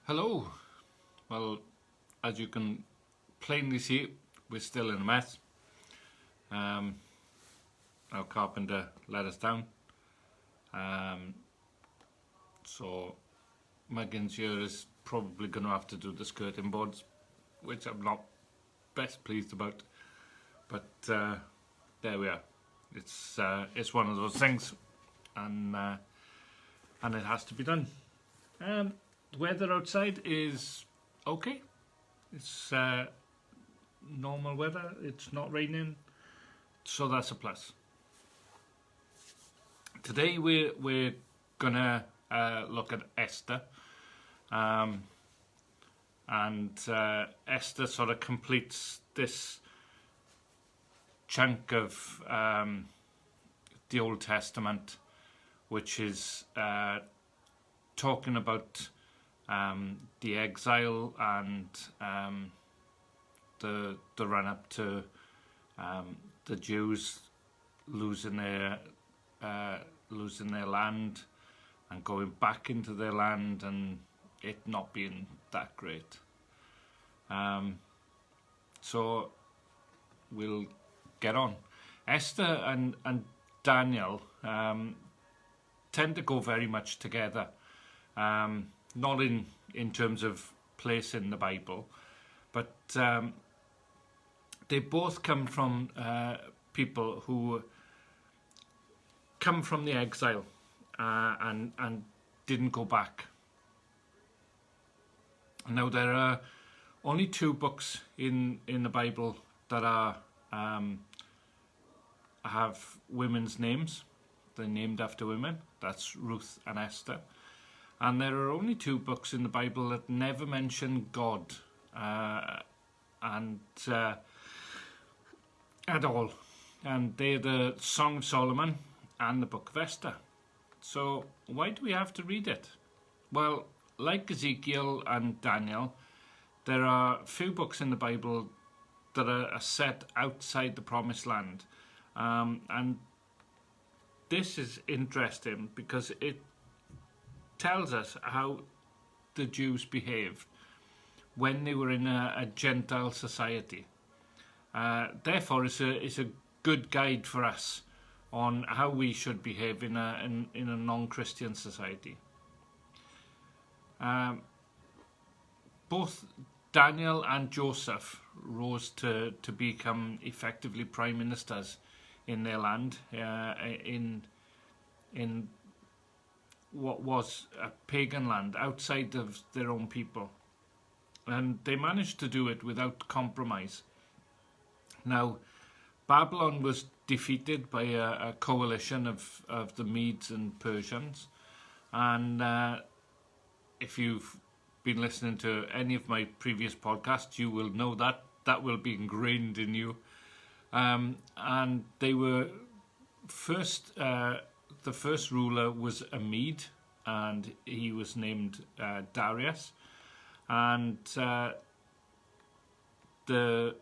Hello. Well, as you can plainly see, we're still in a mess. Our carpenter let us down. So Megan's here is probably going to have to do the skirting boards, which I'm not best pleased about. But there we are. It's one of those things, and it has to be done. The weather outside is okay. It's normal weather. It's not raining, so that's a plus. Today we're gonna look at Esther, and Esther sort of completes this chunk of the Old Testament, which is talking about the exile and the run up to the Jews losing their land and going back into their land and it not being that great. So we'll get on. Esther and Daniel tend to go very much together. Not in terms of place in the Bible, but they both come from people who come from the exile and didn't go back. Now there are only two books in the Bible that are have women's names. They're named after women. That's Ruth and Esther. And there are only two books in the Bible that never mention God at all. And they're the Song of Solomon and the Book of Esther. So why do we have to read it? Well, like Ezekiel and Daniel, there are few books in the Bible that are set outside the Promised Land. And this is interesting because it tells us how the Jews behaved when they were in a Gentile society. Therefore, it's a good guide for us on how we should behave in a non-Christian society. Both Daniel and Joseph rose to become effectively prime ministers in their land, in what was a pagan land outside of their own people, and they managed to do it without compromise. Now, Babylon was defeated by a coalition of the Medes and Persians, and if you've been listening to any of my previous podcasts, you will know that will be ingrained in you. And they were first. The first ruler was a Mede, and he was named Darius. And the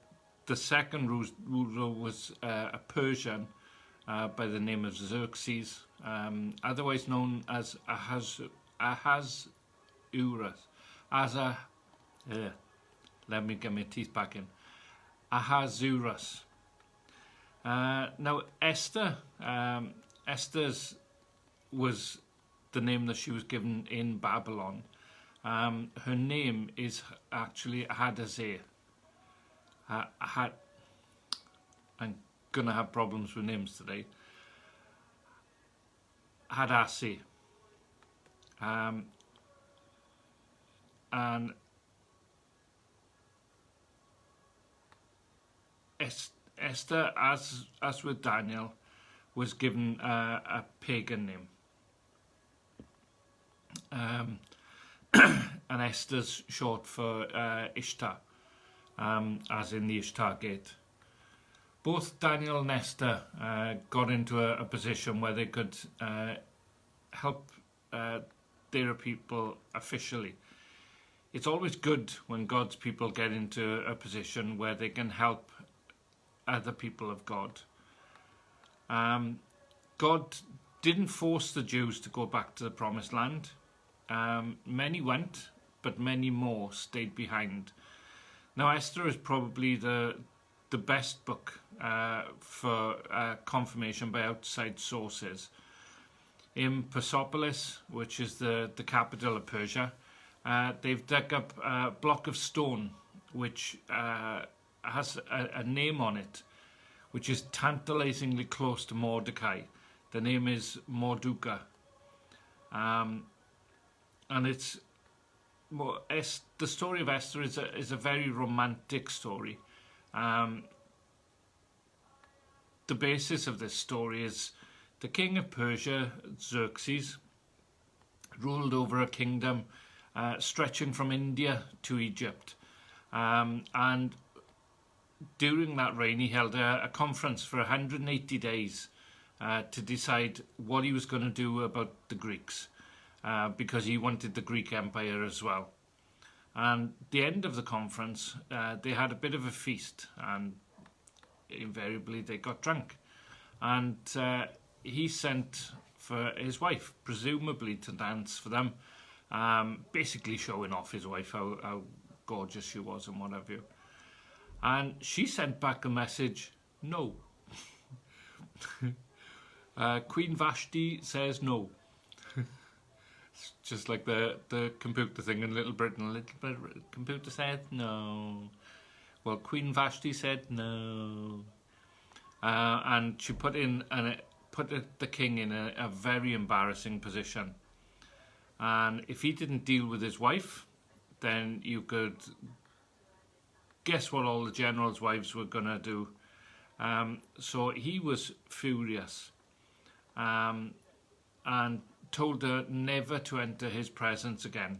second ruler was a Persian by the name of Xerxes, otherwise known as Ahasuerus. Let me get my teeth back in. Ahasuerus. Now Esther. Esther's was the name that she was given in Babylon. Her name is actually Hadassah. I'm going to have problems with names today. Hadassah. And Esther, as with Daniel, was given a pagan name. And Esther's short for Ishtar, as in the Ishtar Gate. Both Daniel and Esther got into a position where they could help their people officially. It's always good when God's people get into a position where they can help other people of God. God didn't force the Jews to go back to the Promised Land. Many went, but many more stayed behind. Now, Esther is probably the best book for confirmation by outside sources. In Persepolis, which is the capital of Persia, they've dug up a block of stone which has a name on it, which is tantalizingly close to Mordecai. The name is Morduka. And it's the story of Esther is a very romantic story. The basis of this story is the king of Persia, Xerxes, ruled over a kingdom stretching from India to Egypt. And during that reign, he held a conference for 180 days to decide what he was going to do about the Greeks, because he wanted the Greek Empire as well. And at the end of the conference, they had a bit of a feast, and invariably they got drunk. And he sent for his wife, presumably to dance for them, basically showing off his wife, how gorgeous she was and what have you. And she sent back a message, no. Queen Vashti says no. It's just like the computer thing in Little Britain. Little computer said no. Well, Queen Vashti said no. And she put the king in a very embarrassing position. And if he didn't deal with his wife, then you could guess what all the generals' wives were going to do. So he was furious, and told her never to enter his presence again.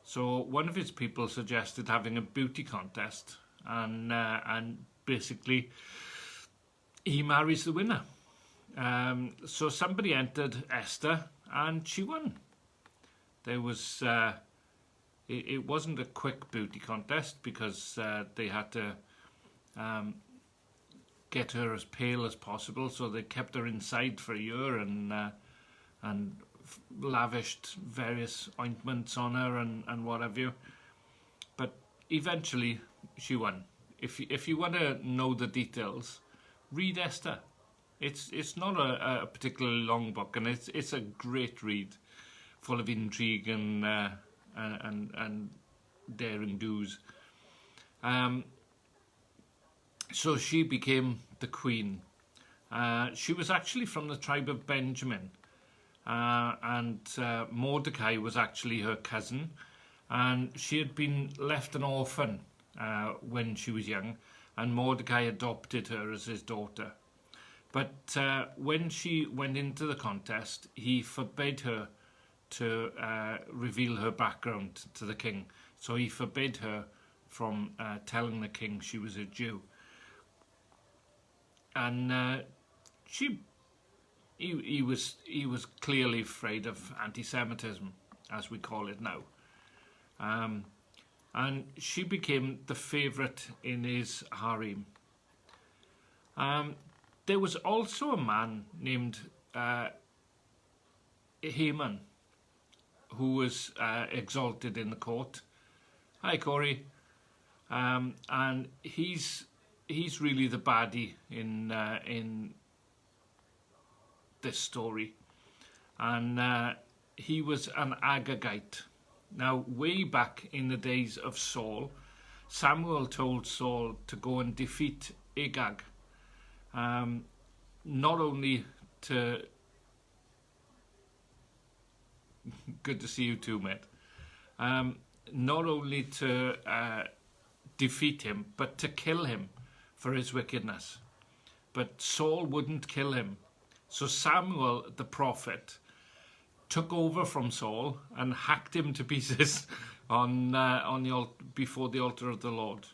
So one of his people suggested having a beauty contest, and basically he marries the winner. So somebody entered Esther, and she won. There was it wasn't a quick beauty contest, because they had to get her as pale as possible, so they kept her inside for a year and lavished various ointments on her and what have you. But eventually she won. If you want to know the details, read Esther. It's not a particularly long book, and it's a great read, full of intrigue and daring do's. So she became the queen. She was actually from the tribe of Benjamin, and Mordecai was actually her cousin, and she had been left an orphan when she was young, and Mordecai adopted her as his daughter. But when she went into the contest, he forbade her to reveal her background to the king. So he forbade her from telling the king she was a Jew. And he was clearly afraid of anti-Semitism, as we call it now. And she became the favourite in his harem. There was also a man named Haman, who was exalted in the court. Hi, Corey. And he's really the baddie in this story. And he was an Agagite. Now, way back in the days of Saul, Samuel told Saul to go and defeat Agag. Not only to... Good to see you too, mate. Not only to defeat him, but to kill him for his wickedness. But Saul wouldn't kill him. So Samuel, the prophet, took over from Saul and hacked him to pieces before the altar of the Lord.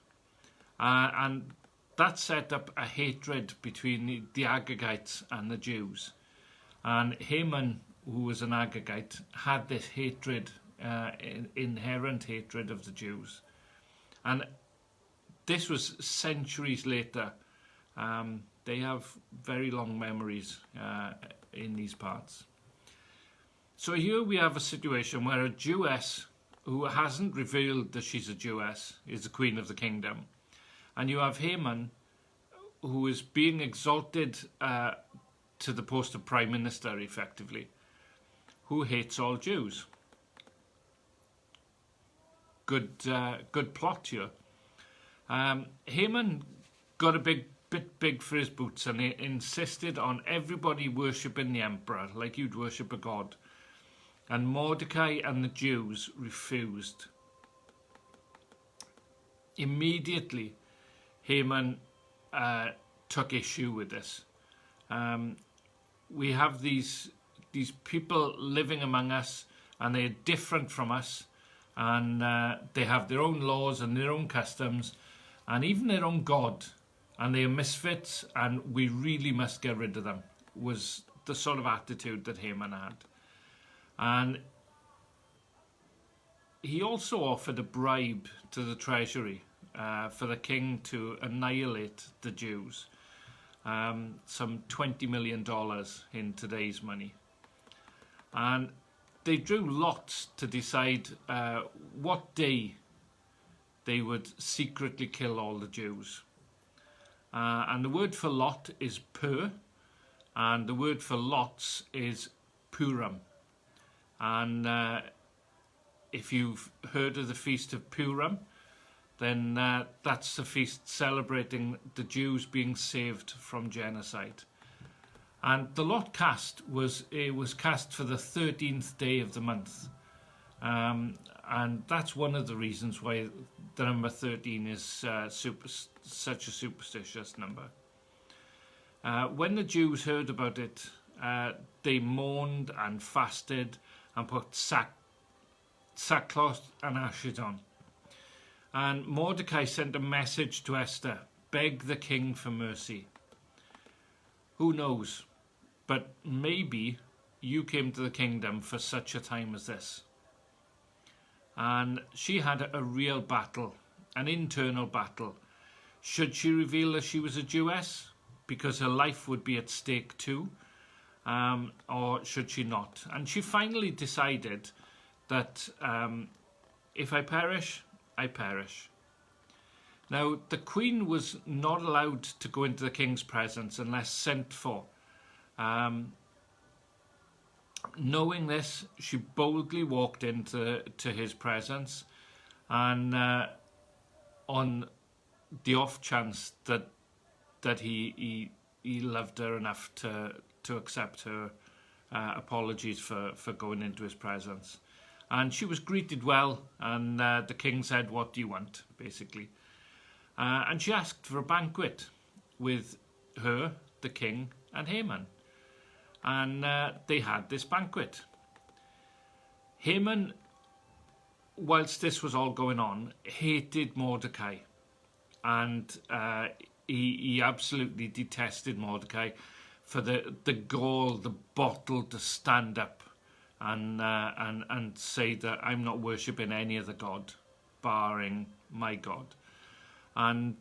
And that set up a hatred between the Agagites and the Jews. And Haman, who was an Agagite, had this hatred, inherent hatred of the Jews. And this was centuries later. They have very long memories in these parts. So here we have a situation where a Jewess who hasn't revealed that she's a Jewess, is the queen of the kingdom. And you have Haman, who is being exalted to the post of prime minister, effectively, who hates all Jews. Good plot here. Haman got a bit big for his boots, and he insisted on everybody worshipping the emperor like you'd worship a god. And Mordecai and the Jews refused. Immediately, Haman took issue with this. We have these people living among us, and they're different from us, and they have their own laws and their own customs, and even their own god, and they are misfits, and we really must get rid of them, was the sort of attitude that Haman had. And he also offered a bribe to the treasury for the king to annihilate the Jews, some $20 million in today's money. And they drew lots to decide what day they would secretly kill all the Jews. And the word for lot is Pur, and the word for lots is Purim. And if you've heard of the Feast of Purim, then that's the feast celebrating the Jews being saved from genocide. And the lot cast was cast for the 13th day of the month. And that's one of the reasons why the number 13 is such a superstitious number. When the Jews heard about it, they mourned and fasted and put sackcloth and ashes on. And Mordecai sent a message to Esther, beg the king for mercy. Who knows? But maybe you came to the kingdom for such a time as this. And she had a real battle, an internal battle. Should she reveal that she was a Jewess, because her life would be at stake too, or should she not? And she finally decided that if I perish, I perish. Now, the queen was not allowed to go into the king's presence unless sent for. Knowing this, she boldly walked into his presence, and on the off chance that he loved her enough to accept her apologies for going into his presence. And she was greeted well, and the king said, "What do you want?" basically. And she asked for a banquet with her, the king, and Haman. And they had this banquet. Haman, whilst this was all going on, hated Mordecai. And he absolutely detested Mordecai for the gall, the bottle to stand up and say that I'm not worshipping any other god, barring my God. And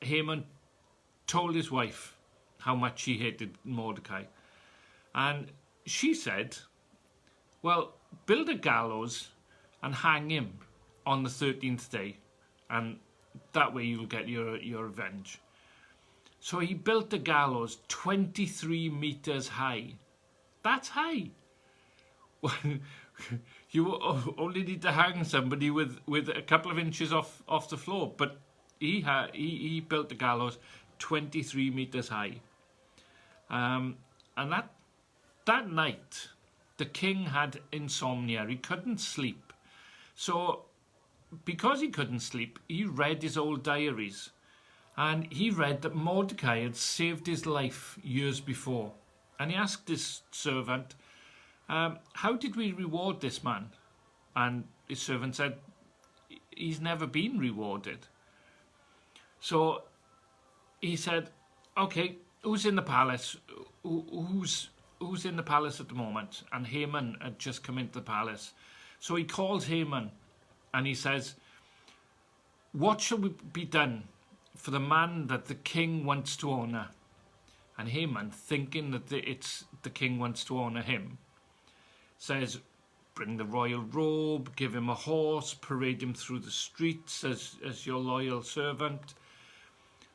Haman told his wife how much he hated Mordecai. And she said, well, build a gallows and hang him on the 13th day, and that way you'll get your revenge. So he built a gallows 23 meters high. That's high. You only need to hang somebody with a couple of inches off the floor, but he built the gallows 23 meters high. And that night, the king had insomnia. He couldn't sleep. So, because he couldn't sleep, he read his old diaries. And he read that Mordecai had saved his life years before. And he asked his servant, how did we reward this man? And his servant said, he's never been rewarded. So he said, okay, who's in the palace? Who's in the palace at the moment? And Haman had just come into the palace. So he calls Haman and he says, what shall be done for the man that the king wants to honor? And Haman, thinking that it's the king wants to honor him, says, bring the royal robe, give him a horse, parade him through the streets as your loyal servant.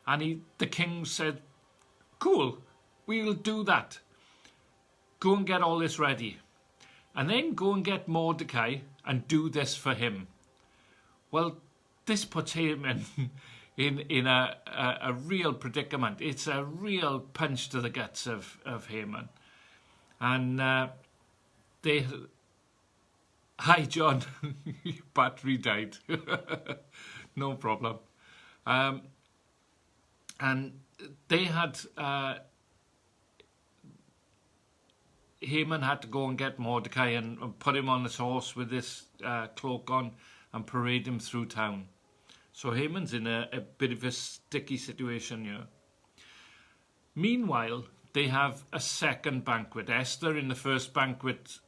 And the king said, cool, we'll do that. Go and get all this ready. And then go and get Mordecai and do this for him. Well, this puts Haman in a real predicament. It's a real punch to the guts of Haman. And hi John, your battery died. No problem. And they had... Haman had to go and get Mordecai and put him on his horse with this cloak on and parade him through town. So Haman's in a bit of a sticky situation here. Meanwhile, they have a second banquet. Esther in the first banquet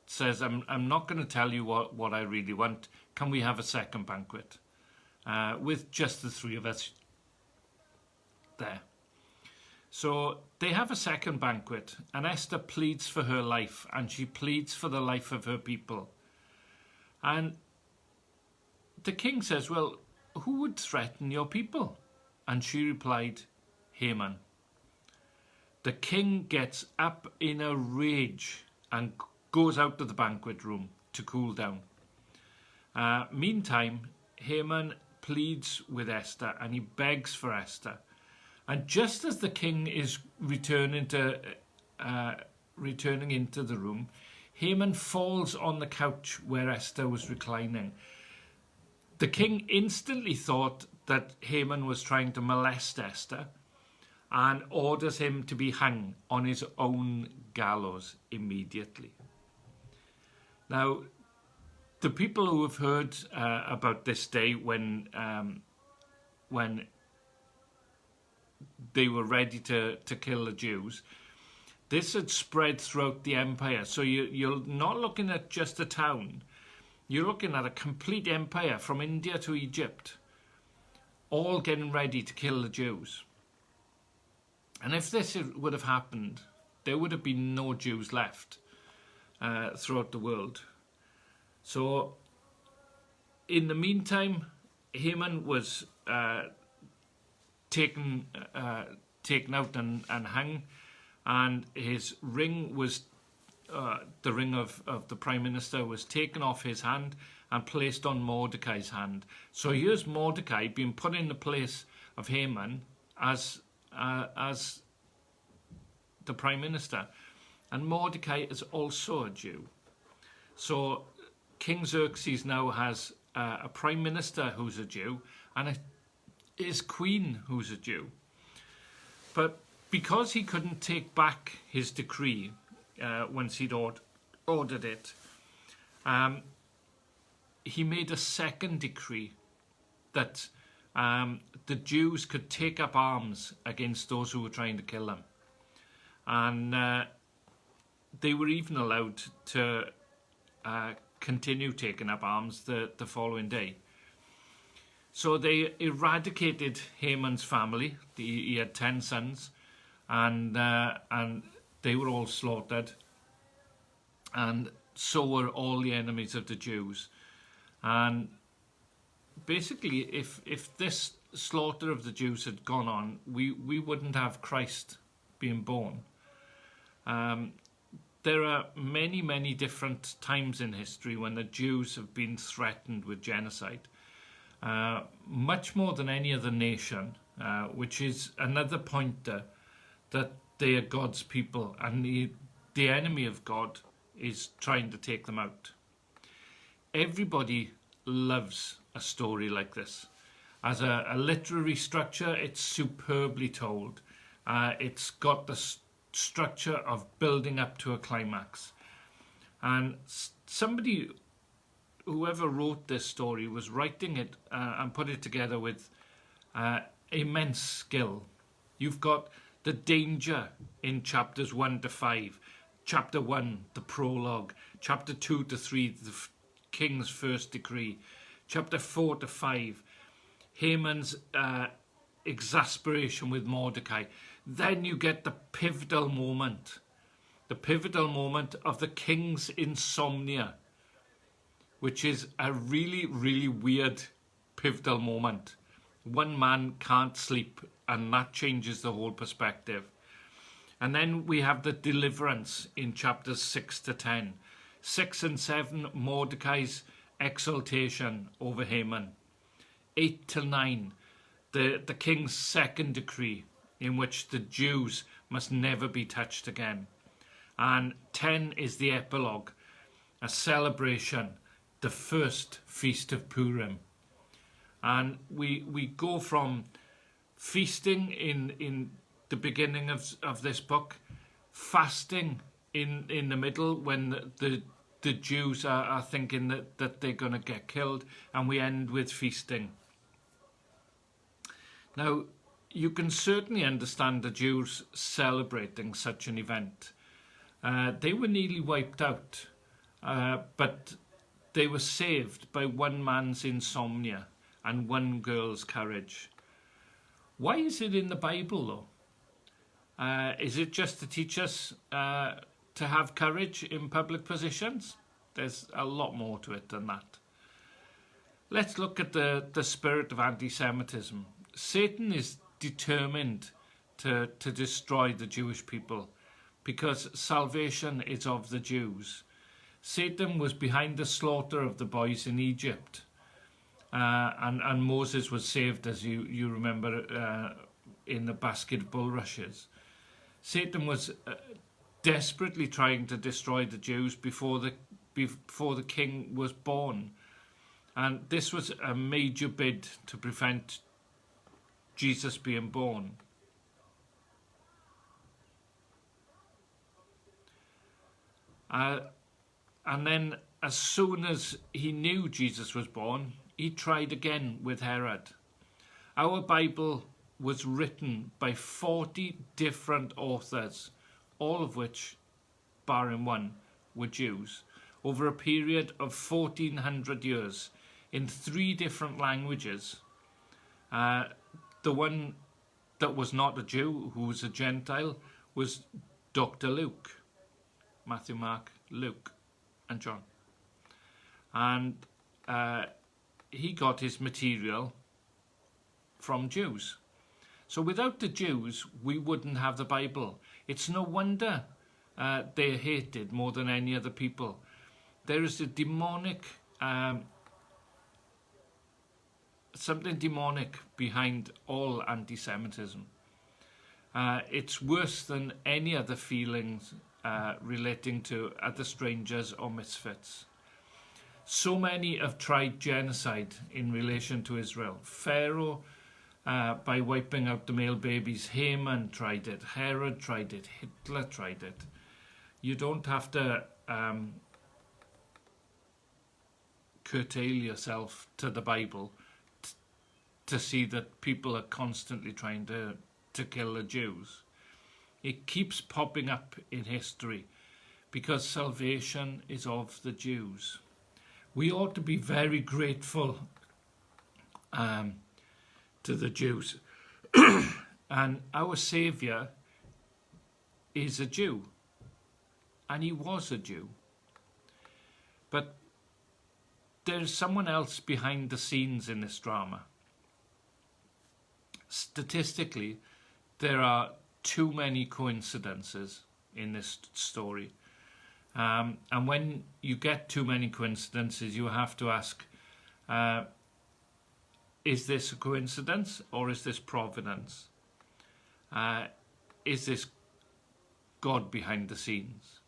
says, I'm not going to tell you what I really want. Can we have a second banquet with just the three of us there? So they have a second banquet, and Esther pleads for her life, and she pleads for the life of her people. And the king says, well, who would threaten your people? And she replied, Haman. The king gets up in a rage and goes out to the banquet room to cool down. Meantime, Haman pleads with Esther, and he begs for Esther. And just as the king is returning into the room, Haman falls on the couch where Esther was reclining. The king instantly thought that Haman was trying to molest Esther and orders him to be hung on his own gallows immediately. Now, the people who have heard about this day when they were ready to kill the Jews, this had spread throughout the empire. So you're not looking at just a town. You're looking at a complete empire from India to Egypt, all getting ready to kill the Jews. And if this would have happened, there would have been no Jews left throughout the world. So in the meantime, Haman was taken out and hung, and his ring was the ring of the Prime Minister was taken off his hand and placed on Mordecai's hand. So here's Mordecai being put in the place of Haman as the Prime Minister, and Mordecai is also a Jew. So King Xerxes now has a Prime Minister who's a Jew and his Queen who's a Jew. But because he couldn't take back his decree once he'd ordered it, he made a second decree that the Jews could take up arms against those who were trying to kill them. And they were even allowed to continue taking up arms the following day. So they eradicated Haman's family. He had 10 sons, and they were all slaughtered. And so were all the enemies of the Jews. And basically, if this slaughter of the Jews had gone on, we wouldn't have Christ being born. There are many, many different times in history when the Jews have been threatened with genocide. Much more than any other nation, which is another pointer that they are God's people, and the enemy of God is trying to take them out. Everybody loves a story like this. As a literary structure, it's superbly told. It's got the structure of building up to a climax. And whoever wrote this story was writing it and put it together with immense skill. You've got the danger in chapters 1 to 5. Chapter 1, the prologue. Chapter 2 to 3, the king's first decree. Chapter 4 to 5, Haman's exasperation with Mordecai. Then you get the pivotal moment of the king's insomnia which is a really, really weird, pivotal moment. One man can't sleep, and that changes the whole perspective. And then we have the deliverance in chapters 6 to 10. 6 and 7, Mordecai's exaltation over Haman. 8 to 9, the king's second decree, in which the Jews must never be touched again. And 10 is the epilogue, a celebration, the first feast of Purim. And we go from feasting in the beginning of this book, fasting in the middle when the Jews are thinking that they're going to get killed, and we end with feasting. Now, you can certainly understand the Jews celebrating such an event. They were nearly wiped out, but they were saved by one man's insomnia and one girl's courage. Why is it in the Bible, though? Is it just to teach us to have courage in public positions? There's a lot more to it than that. Let's look at the spirit of anti-Semitism. Satan is determined to destroy the Jewish people because salvation is of the Jews. Satan was behind the slaughter of the boys in Egypt, and Moses was saved, as you remember, in the basket of bulrushes. Satan was desperately trying to destroy the Jews before the king was born, and this was a major bid to prevent Jesus being born. And then as soon as he knew Jesus was born, he tried again with Herod. Our Bible was written by 40 different authors, all of which, barring one, were Jews, over a period of 1400 years in 3 different languages. The one that was not a Jew, who was a Gentile, was Dr. Luke. Matthew, Mark, Luke, and John. And he got his material from Jews. So without the Jews, we wouldn't have the Bible. It's no wonder they're hated more than any other people. There is a demonic, something demonic behind all anti-Semitism. It's worse than any other feelings relating to other strangers or misfits. So many have tried genocide in relation to Israel. Pharaoh, by wiping out the male babies. Haman tried it. Herod tried it. Hitler tried it. You don't have to curtail yourself to the Bible to see that people are constantly trying to kill the Jews. It keeps popping up in history because salvation is of the Jews. We ought to be very grateful to the Jews. And our Saviour is a Jew. And he was a Jew. But there's someone else behind the scenes in this drama. Statistically, there are too many coincidences in this story. And when you get too many coincidences, you have to ask, is this a coincidence or is this providence? Is this God behind the scenes?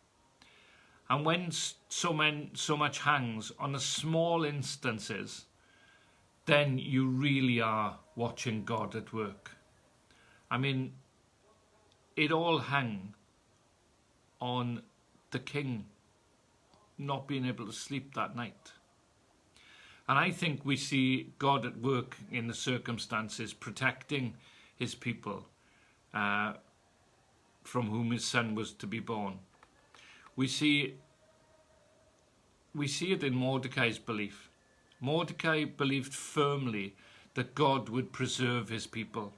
And when so much hangs on the small instances, then you really are watching God at work. I mean, it all hung on the king not being able to sleep that night. And I think we see God at work in the circumstances, protecting his people from whom his son was to be born. We see it in Mordecai's belief. Mordecai believed firmly that God would preserve his people.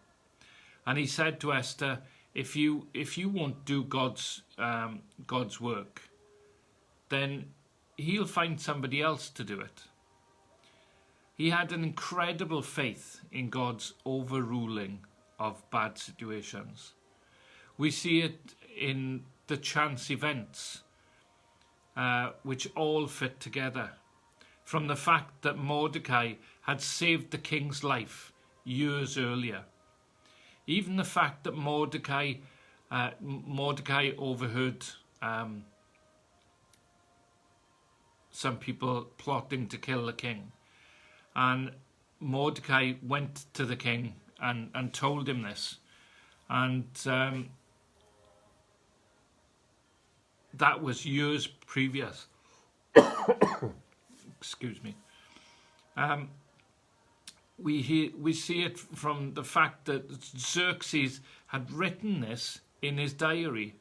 And he said to Esther, if you won't do God's work, then he'll find somebody else to do it. He had an incredible faith in God's overruling of bad situations. We see it in the chance events, which all fit together. From the fact that Mordecai had saved the king's life years earlier. Even the fact that Mordecai overheard some people plotting to kill the king. And Mordecai went to the king and told him this. And that was years previous. Excuse me. We see it from the fact that Xerxes had written this in his diary.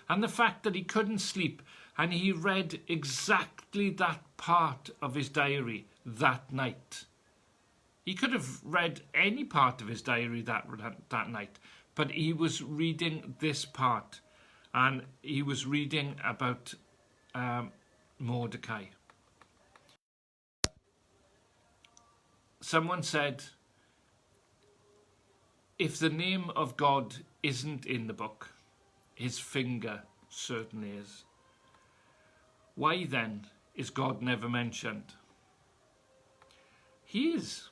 And the fact that he couldn't sleep and he read exactly that part of his diary that night. He could have read any part of his diary that night, but he was reading this part, and he was reading about Mordecai. Someone said, if the name of God isn't in the book, his finger certainly is. Why then is God never mentioned? He is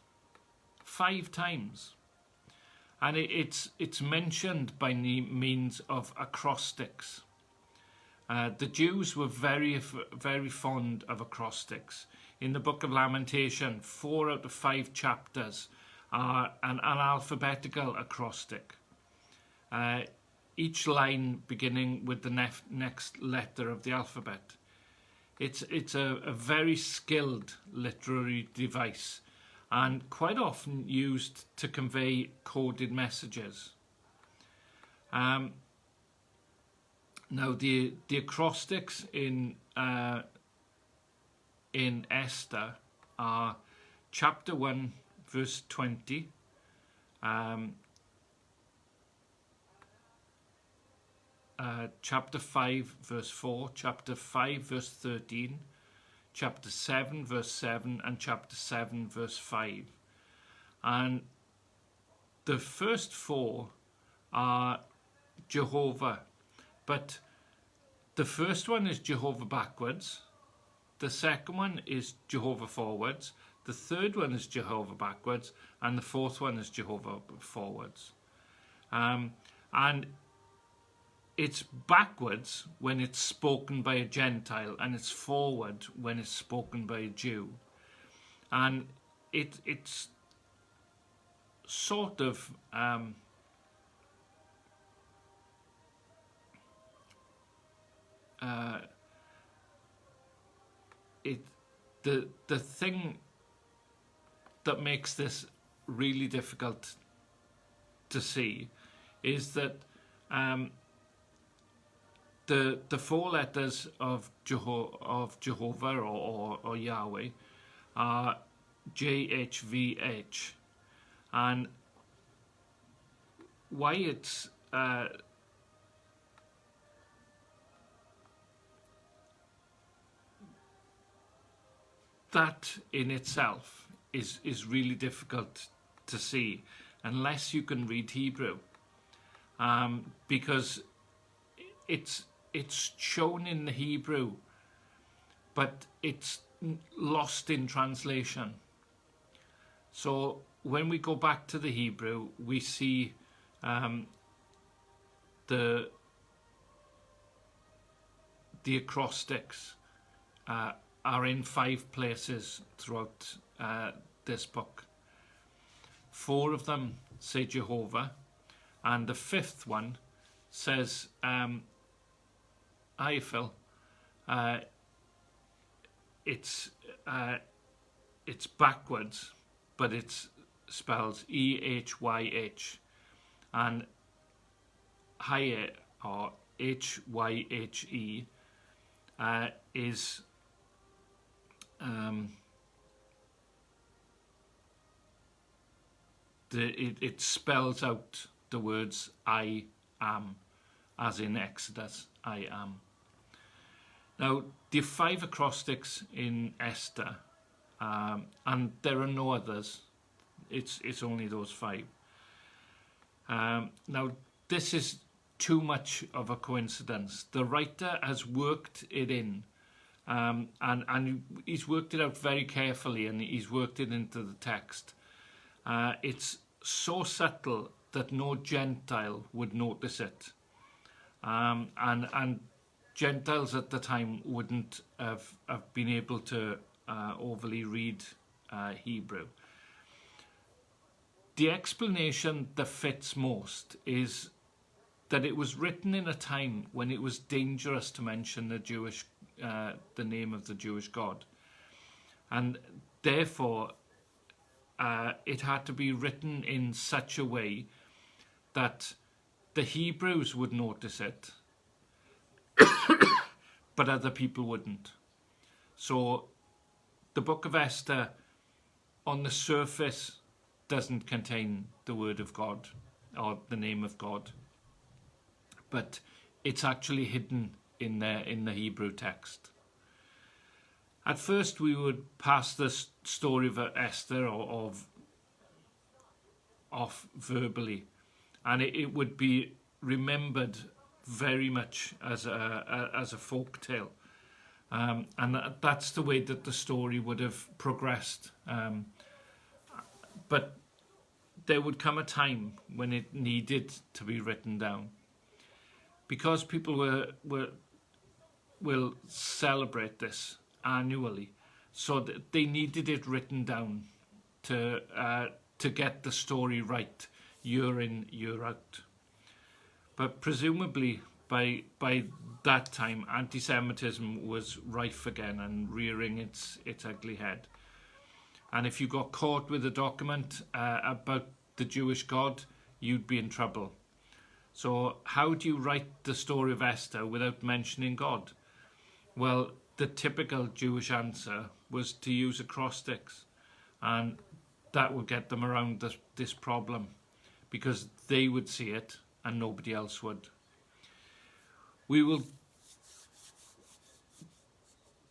5 times. And it's mentioned by means of acrostics. The Jews were very, very fond of acrostics. In the book of Lamentation, 4 out of 5 chapters are an alphabetical acrostic. Each line beginning with the next letter of the alphabet. It's a very skilled literary device and quite often used to convey coded messages. Now the acrostics in Esther are chapter 1 verse 20, chapter 5 verse 4, chapter 5 verse 13, chapter 7 verse 7, and chapter 7 verse 5. And the first 4 are Jehovah, but the first one is Jehovah backwards, the second one is Jehovah forwards, the third one is Jehovah backwards, and the fourth one is Jehovah forwards. And it's backwards when it's spoken by a Gentile, and it's forward when it's spoken by a Jew. And it's sort of the thing that makes this really difficult to see is that the 4 letters of Jehovah or Yahweh are JHVH, and why it's that in itself is really difficult to see unless you can read Hebrew, because it's shown in the Hebrew, but it's lost in translation. So when we go back to the Hebrew, we see the acrostics are in 5 places throughout this book. 4 of them say Jehovah, and the 5th one says hi Phil. It's backwards, but it spells EHYH, and Hye or HYHE is it spells out the words I am, as in Exodus, I am. Now, there are 5 acrostics in Esther, and there are no others. It's only those 5. Now, this is too much of a coincidence. The writer has worked it in, and he's worked it out very carefully, and he's worked it into the text. It's so subtle that no Gentile would notice it, and Gentiles at the time wouldn't have been able to overly read Hebrew. The explanation that fits most is that it was written in a time when it was dangerous to mention the name of the Jewish God, and therefore it had to be written in such a way that the Hebrews would notice it, but other people wouldn't. So the book of Esther, on the surface, doesn't contain the word of God or the name of God, but it's actually hidden in the Hebrew text. At first, we would pass the story of Esther off verbally, and it would be remembered very much as a folk tale, and that's the way that the story would have progressed. But there would come a time when it needed to be written down, because people will celebrate this annually, so that they needed it written down to get the story right year in, year out. But presumably by that time, anti-Semitism was rife again and rearing its ugly head. And if you got caught with a document about the Jewish God, you'd be in trouble. So how do you write the story of Esther without mentioning God? Well, the typical Jewish answer was to use acrostics, and that would get them around this problem, because they would see it and nobody else would.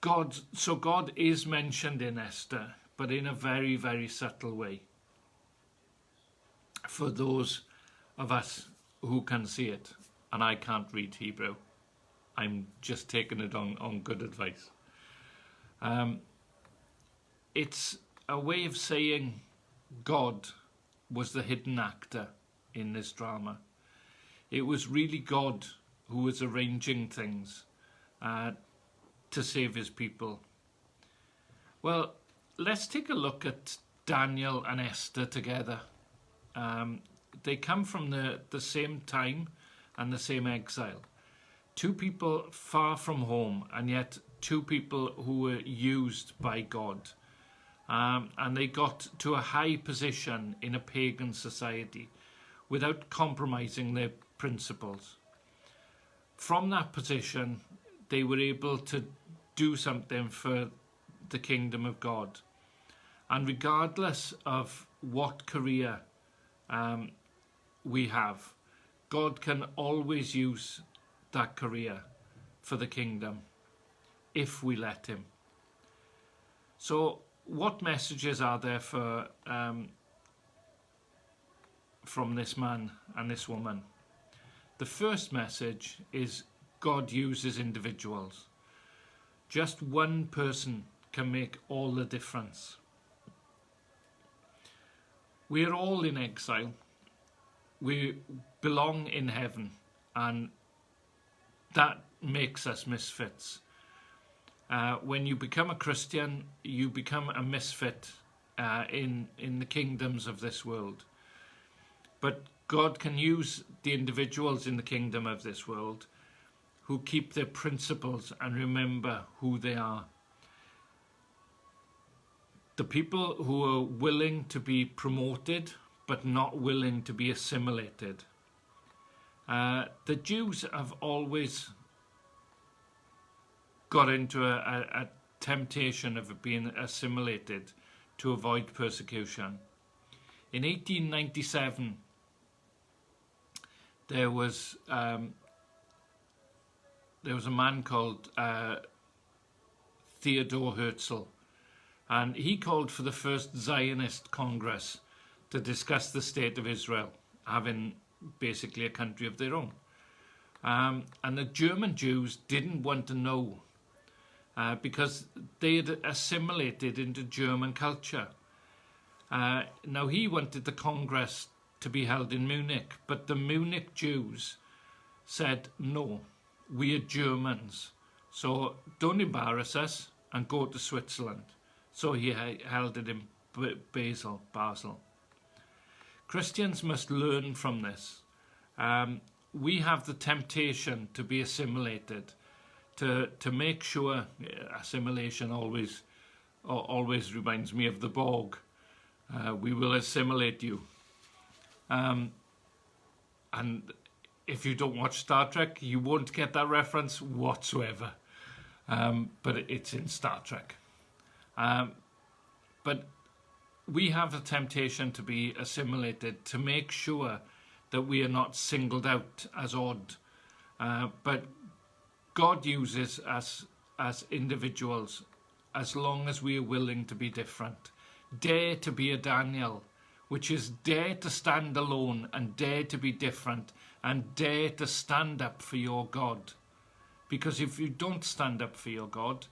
God is mentioned in Esther, but in a very, very subtle way, for those of us who can see it. And I can't read Hebrew. I'm just taking it on good advice. It's a way of saying God was the hidden actor in this drama. It was really God who was arranging things to save his people. Well, let's take a look at Daniel and Esther together. They come from the same time and the same exile. 2 people far from home, and yet 2 people who were used by God. And they got to a high position in a pagan society without compromising their principles. From that position, they were able to do something for the kingdom of God. And regardless of what career we have, God can always use that career for the kingdom if we let him. So what messages are there from this man and this woman? The first message is God uses individuals. Just one person can make all the difference. We are all in exile. We belong in heaven, and that makes us misfits. When you become a Christian, you become a misfit in the kingdoms of this world. But God can use the individuals in the kingdom of this world who keep their principles and remember who they are. The people who are willing to be promoted but not willing to be assimilated. The Jews have always got into a temptation of being assimilated to avoid persecution. In 1897, there was a man called Theodore Herzl, and he called for the first Zionist Congress to discuss the state of Israel, having basically a country of their own. And the German Jews didn't want to know because they had assimilated into German culture. Now he wanted the Congress to be held in Munich, but the Munich Jews said, no, we are Germans, so don't embarrass us and go to Switzerland. So he held it in Basel. Christians must learn from this. We have the temptation to be assimilated, to make sure assimilation always reminds me of the Borg. We will assimilate you. And if you don't watch Star Trek, you won't get that reference whatsoever. But it's in Star Trek. But we have a temptation to be assimilated, to make sure that we are not singled out as odd. But God uses us as individuals as long as we are willing to be different. Dare to be a Daniel, which is dare to stand alone and dare to be different and dare to stand up for your God. Because if you don't stand up for your God,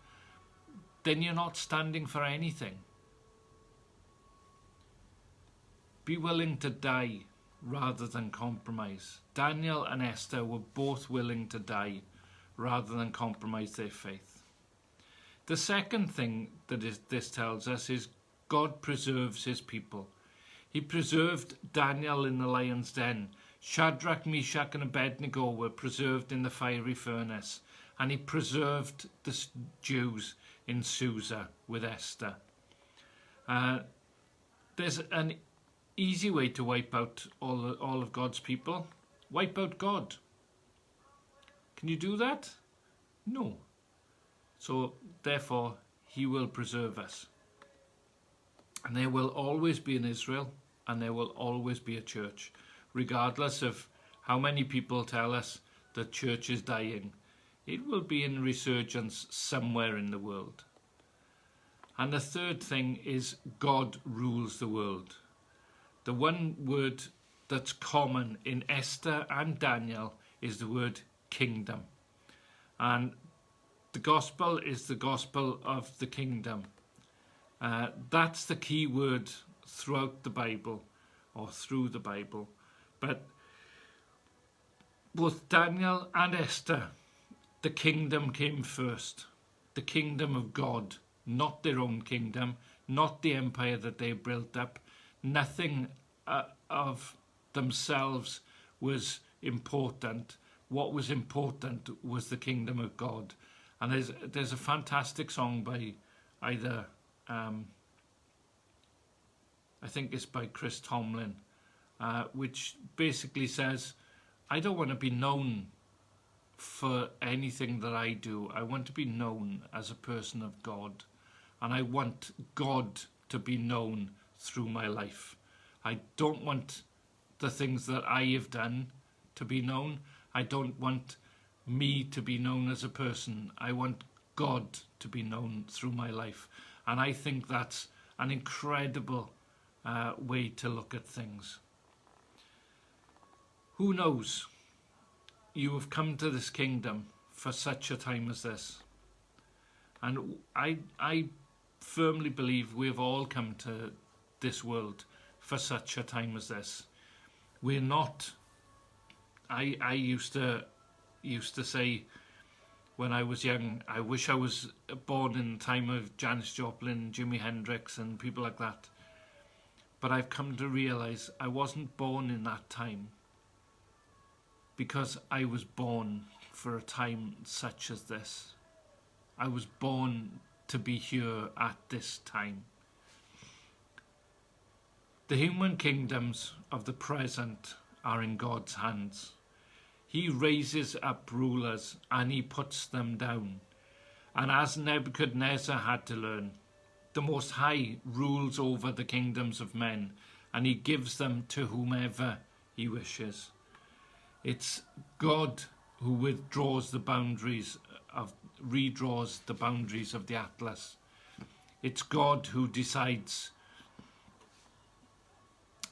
then you're not standing for anything. Be willing to die rather than compromise. Daniel and Esther were both willing to die rather than compromise their faith. The second thing that this tells us is God preserves his people. He preserved Daniel in the lion's den. Shadrach, Meshach and Abednego were preserved in the fiery furnace. And he preserved the Jews in Susa with Esther. There's an easy way to wipe out all of God's people. Wipe out God. Can you do that? No. So, therefore, he will preserve us. And there will always be an Israel, and there will always be a church, regardless of how many people tell us the church is dying. It will be in resurgence somewhere in the world. And the third thing is God rules the world. The one word that's common in Esther and Daniel is the word kingdom. And the gospel is the gospel of the kingdom. That's the key word throughout the Bible, or through the Bible. But both Daniel and Esther, the kingdom came first. The kingdom of God, not their own kingdom, not the empire that they built up. Nothing of themselves was important. What was important was the kingdom of God. And there's a fantastic song by either, I think it's by Chris Tomlin, which basically says, I don't want to be known for anything that I do. I want to be known as a person of God. And I want God to be known through my life. I don't want the things that I have done to be known. I don't want me to be known as a person. I want God to be known through my life. And I think that's an incredible way to look at things. Who knows? You have come to this kingdom for such a time as this. And I firmly believe we have all come to this world for such a time as this. We're not... I used to say when I was young, I wish I was born in the time of Janis Joplin, Jimi Hendrix and people like that. But I've come to realise I wasn't born in that time, because I was born for a time such as this. I was born to be here at this time. The human kingdoms of the present are in God's hands. He raises up rulers and he puts them down. And as Nebuchadnezzar had to learn, the Most High rules over the kingdoms of men and he gives them to whomever he wishes. It's God who withdraws the boundaries redraws the boundaries of the atlas. It's God who decides.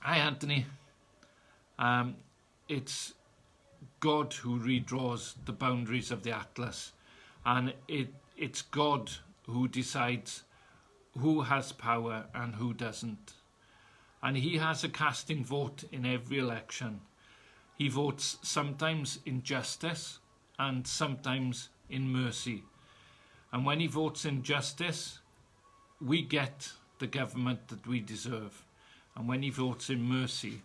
Hi, Anthony. It's God who redraws the boundaries of the atlas, and it's God who decides who has power and who doesn't. And he has a casting vote in every election. He votes sometimes in justice and sometimes in mercy. And when he votes in justice, we get the government that we deserve. And when he votes in mercy,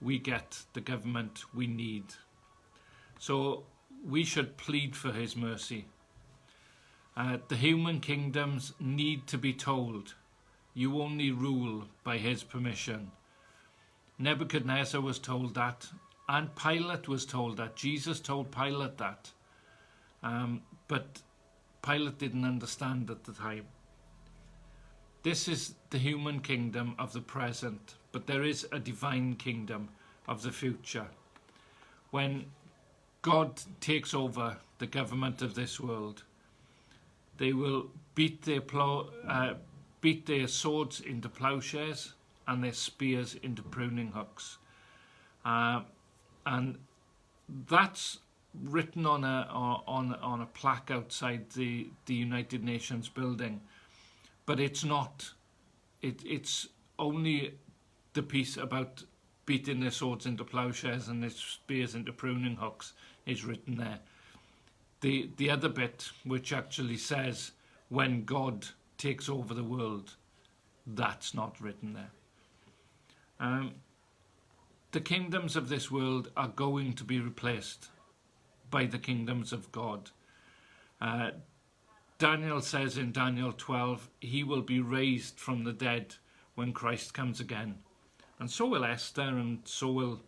we get the government we need. So we should plead for his mercy. The human kingdoms need to be told, you only rule by his permission. Nebuchadnezzar was told that, and Pilate was told that. Jesus told Pilate that. But Pilate didn't understand at the time. This is the human kingdom of the present, but there is a divine kingdom of the future. When God takes over the government of this world, they will beat their swords into plowshares and their spears into pruning hooks. And that's written on a plaque outside the United Nations building. But it's not. It's only the piece about beating their swords into plowshares and their spears into pruning hooks is written there. The other bit, which actually says when God takes over the world, that's not written there. The kingdoms of this world are going to be replaced by the kingdoms of God. Daniel says in Daniel 12, he will be raised from the dead when Christ comes again. And so will Esther, and so will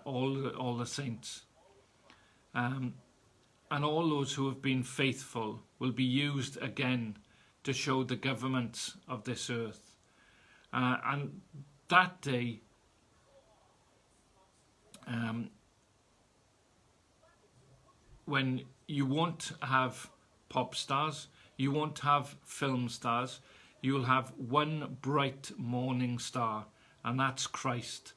all the saints. And all those who have been faithful will be used again to show the governments of this earth. And that day, when you won't have pop stars, you won't have film stars, you'll have one bright morning star, and that's Christ.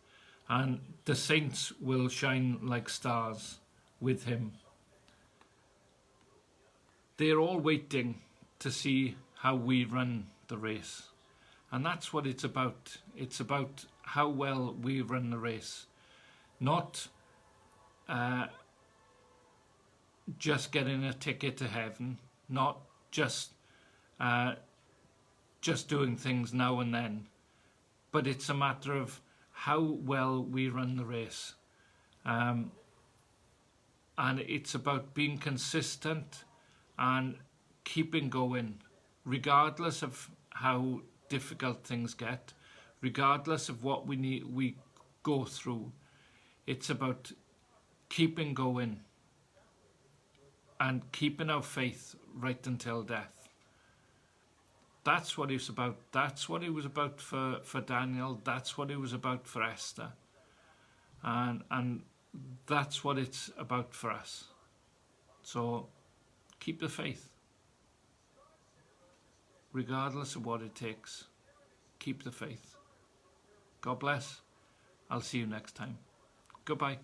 And the saints will shine like stars with him. They're all waiting to see how we run the race. And that's what it's about. It's about how well we run the race. Not just getting a ticket to heaven, not just doing things now and then, but it's a matter of how well we run the race. And it's about being consistent and keeping going, regardless of how difficult things get, regardless of what we go through. It's about keeping going and keeping our faith right until death. That's what it's about. That's what it was about for Daniel. That's what it was about for Esther. And that's what it's about for us. So keep the faith. Regardless of what it takes, keep the faith. God bless. I'll see you next time. Goodbye.